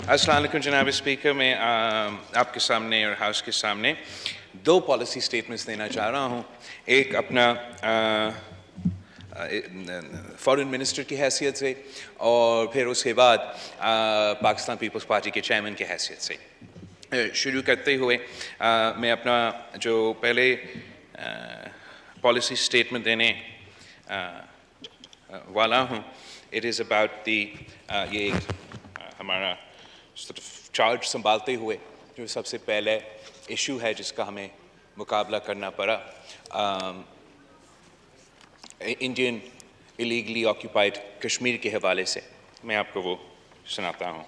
अस्सलाम वालेकुम जनाब स्पीकर, मैं आपके सामने और हाउस के सामने दो पॉलिसी स्टेटमेंट्स देना चाह रहा हूँ। एक अपना फॉरेन मिनिस्टर की हैसियत से और फिर उसके बाद पाकिस्तान पीपल्स पार्टी के चेयरमैन की हैसियत से। शुरू करते हुए मैं अपना जो पहले पॉलिसी स्टेटमेंट देने वाला हूँ, इट इज़ अबाउट दी ये हमारा चार्ज संभालते हुए जो सबसे पहले इशू है जिसका हमें मुकाबला करना पड़ा, इंडियन इलीगली ऑक्यूपाइड कश्मीर के हवाले से मैं आपको वो सुनाता हूँ।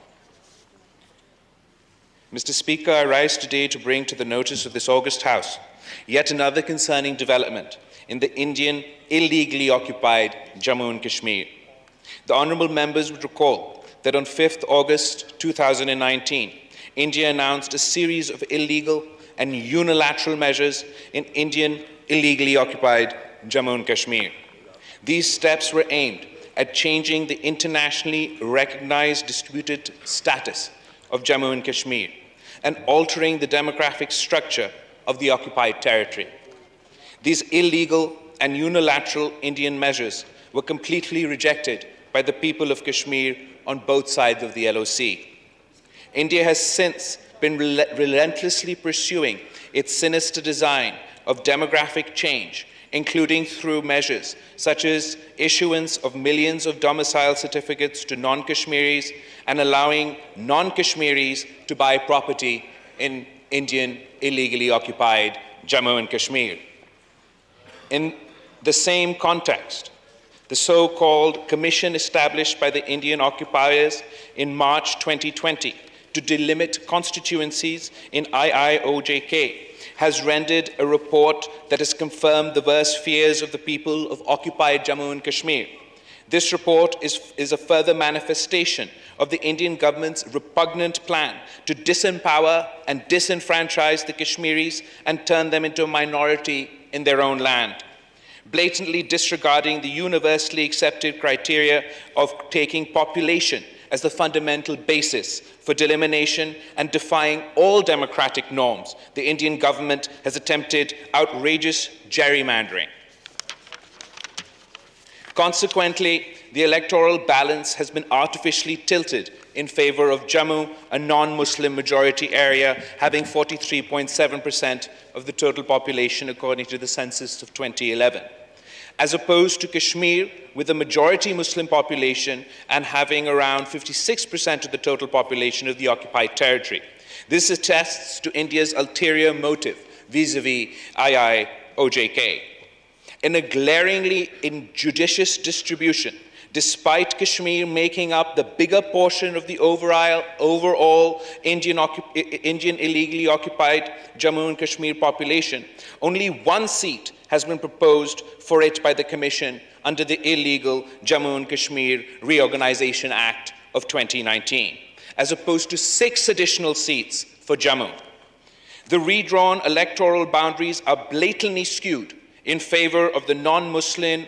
Mr. Speaker, I rise today to bring to the notice of this august House yet another concerning development in the Indian illegally occupied Jammu and Kashmir. The honourable members would recall that on 5th August 2019, India announced a series of illegal and unilateral measures in Indian illegally occupied Jammu and Kashmir. These steps were aimed at changing the internationally recognized disputed status of Jammu and Kashmir and altering the demographic structure of the occupied territory. These illegal and unilateral Indian measures were completely rejected by the people of Kashmir on both sides of the LOC. India has since been relentlessly pursuing its sinister design of demographic change, including through measures such as issuance of millions of domicile certificates to non-Kashmiris and allowing non-Kashmiris to buy property in Indian illegally occupied Jammu and Kashmir. In the same context, the so-called commission established by the Indian occupiers in March 2020 to delimit constituencies in IIOJK has rendered a report that has confirmed the worst fears of the people of occupied Jammu and Kashmir. This report is a further manifestation of the Indian government's repugnant plan to disempower and disenfranchise the Kashmiris and turn them into a minority in their own land, blatantly disregarding the universally accepted criteria of taking population as the fundamental basis for delimitation and defying all democratic norms. The Indian government has attempted outrageous gerrymandering. Consequently, the electoral balance has been artificially tilted in favor of Jammu, a non-Muslim majority area, having 43.7% of the total population according to the census of 2011. As opposed to Kashmir, with a majority Muslim population and having around 56% of the total population of the occupied territory. This attests to India's ulterior motive vis-a-vis IIOJK. In a glaringly injudicious distribution, despite Kashmir making up the bigger portion of the overall Indian illegally occupied Jammu and Kashmir population, only one seat has been proposed for it by the Commission under the illegal Jammu and Kashmir Reorganization Act of 2019, as opposed to 6 additional seats for Jammu. The redrawn electoral boundaries are blatantly skewed in favor of the non-Muslim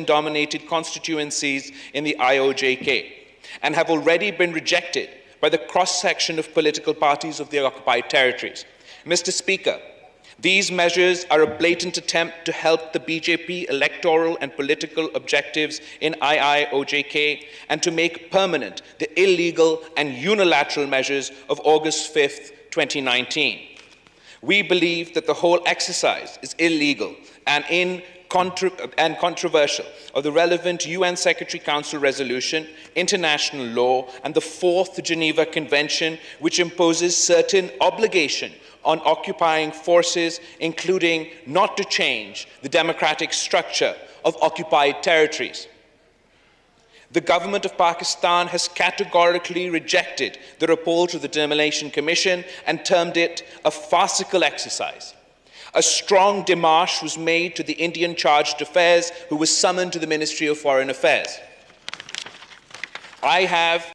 dominated constituencies in the IOJK and have already been rejected by the cross-section of political parties of the occupied territories. Mr. Speaker, these measures are a blatant attempt to help the BJP electoral and political objectives in IIOJK and to make permanent the illegal and unilateral measures of August 5th, 2019. We believe that the whole exercise is illegal and controversial of the relevant UN Secretary Council resolution, international law, and the 4th Geneva Convention, which imposes certain obligation on occupying forces, including not to change the democratic structure of occupied territories. The government of Pakistan has categorically rejected the report of the Demolition Commission and termed it a farcical exercise. A strong démarche was made to the Indian Chargé d'Affaires, who was summoned to the Ministry of Foreign Affairs. I have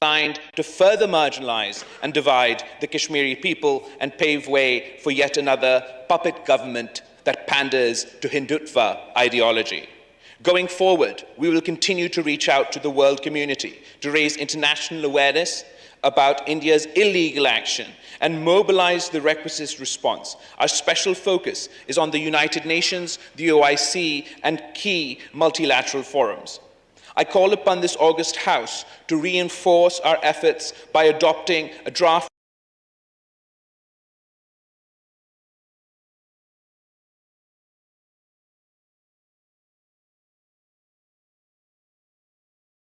designed to further marginalize and divide the Kashmiri people and pave way for yet another puppet government that panders to Hindutva ideology. Going forward, we will continue to reach out to the world community to raise international awareness about India's illegal action and mobilize the requisite response. Our special focus is on the United Nations, the OIC, and key multilateral forums. I call upon this august House to reinforce our efforts by adopting a draft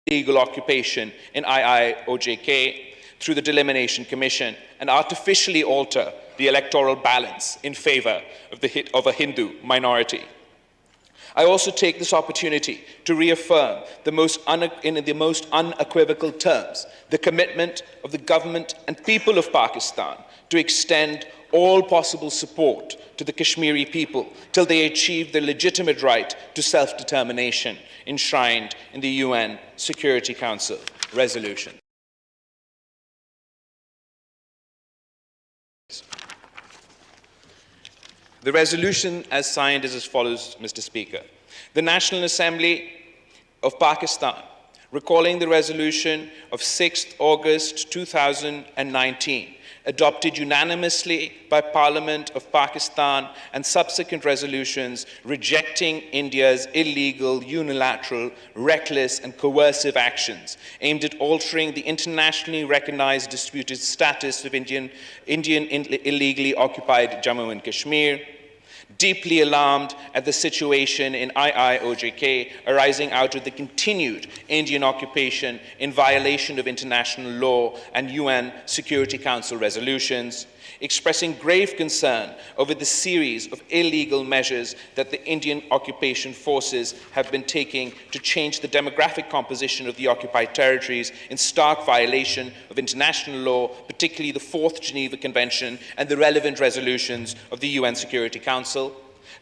illegal occupation in IIOJK through the Delimitation Commission and artificially alter the electoral balance in favor of a Hindu minority. I also take this opportunity to reaffirm in the most unequivocal terms the commitment of the government and people of Pakistan to extend all possible support to the Kashmiri people till they achieve their legitimate right to self-determination enshrined in the UN Security Council resolution. The resolution as signed is as follows, Mr. Speaker. The National Assembly of Pakistan, recalling the resolution of 6th August 2019, adopted unanimously by Parliament of Pakistan and subsequent resolutions rejecting India's illegal, unilateral, reckless and coercive actions aimed at altering the internationally recognized disputed status of Indian illegally occupied Jammu and Kashmir. Deeply alarmed at the situation in IIOJK arising out of the continued Indian occupation in violation of international law and UN Security Council resolutions, expressing grave concern over the series of illegal measures that the Indian occupation forces have been taking to change the demographic composition of the occupied territories in stark violation of international law, particularly the Fourth Geneva Convention and the relevant resolutions of the UN Security Council.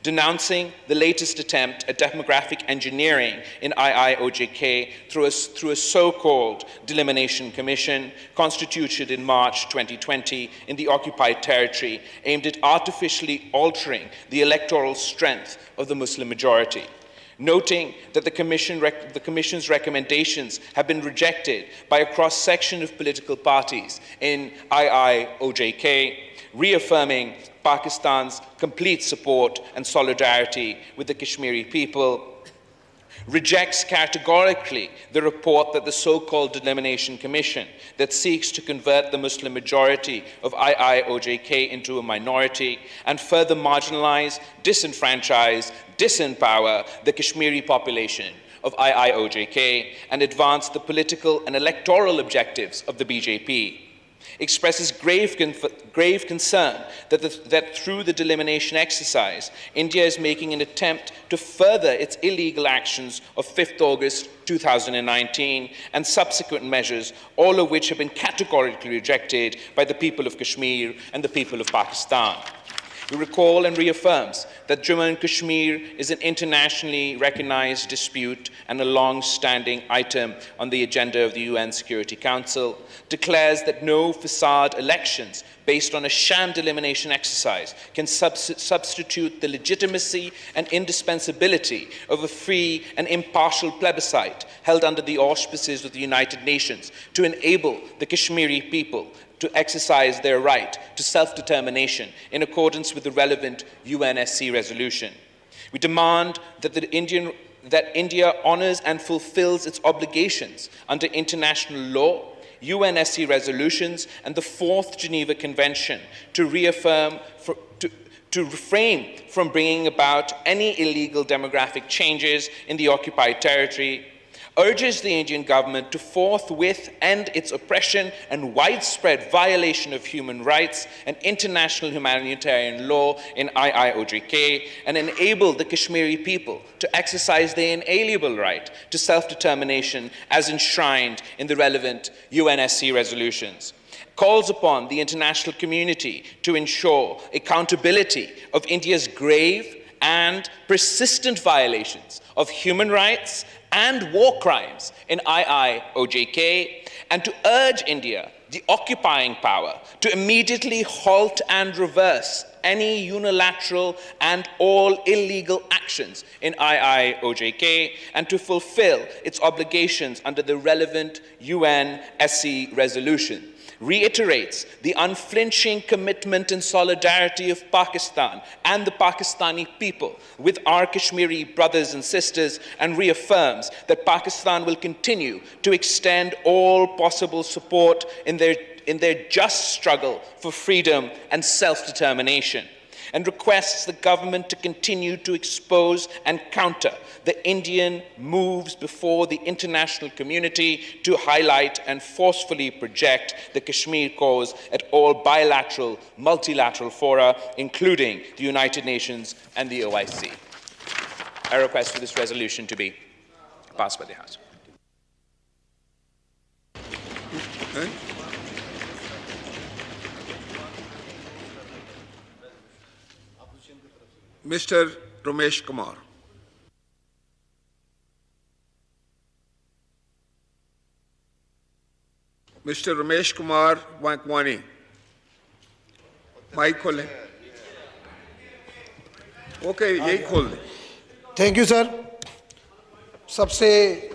Denouncing the latest attempt at demographic engineering in IIOJK through a so-called Delimitation Commission constituted in March 2020 in the occupied territory aimed at artificially altering the electoral strength of the Muslim majority. Noting that the Commission's recommendations have been rejected by a cross-section of political parties in IIOJK, reaffirming Pakistan's complete support and solidarity with the Kashmiri people, rejects categorically the report that the so-called Delimitation Commission that seeks to convert the Muslim majority of IIOJK into a minority and further marginalize, disenfranchise, disempower the Kashmiri population of IIOJK and advance the political and electoral objectives of the BJP. Expresses grave concern that through the delimitation exercise, India is making an attempt to further its illegal actions of 5th August 2019 and subsequent measures, all of which have been categorically rejected by the people of Kashmir and the people of Pakistan. He recalls and reaffirms that Jammu and Kashmir is an internationally recognized dispute and a long-standing item on the agenda of the UN Security Council, declares that no facade elections based on a sham delimitation exercise can substitute the legitimacy and indispensability of a free and impartial plebiscite held under the auspices of the United Nations to enable the Kashmiri people to exercise their right to self-determination in accordance with the relevant UNSC resolution. We demand that India honors and fulfills its obligations under international law, UNSC resolutions, and the Fourth Geneva Convention to refrain from bringing about any illegal demographic changes in the occupied territory, urges the Indian government to forthwith end its oppression and widespread violation of human rights and international humanitarian law in IIOJK and enable the Kashmiri people to exercise their inalienable right to self-determination as enshrined in the relevant UNSC resolutions. Calls upon the international community to ensure accountability of India's grave and persistent violations of human rights and war crimes in IIOJK, and to urge India, the occupying power, to immediately halt and reverse any unilateral and all illegal actions in IIOJK, and to fulfill its obligations under the relevant UN SC resolution. Reiterates the unflinching commitment and solidarity of Pakistan and the Pakistani people with our Kashmiri brothers and sisters, and reaffirms that Pakistan will continue to extend all possible support in their just struggle for freedom and self-determination, and requests the government to continue to expose and counter the Indian moves before the international community to highlight and forcefully project the Kashmir cause at all bilateral, multilateral fora, including the United Nations and the OIC. I request for this resolution to be passed by the House. Mr. Ramesh Kumar. Mr. Ramesh Kumar Wankwani. Mic खोलें. Okay, यही खोल दें. Thank you, sir. सबसे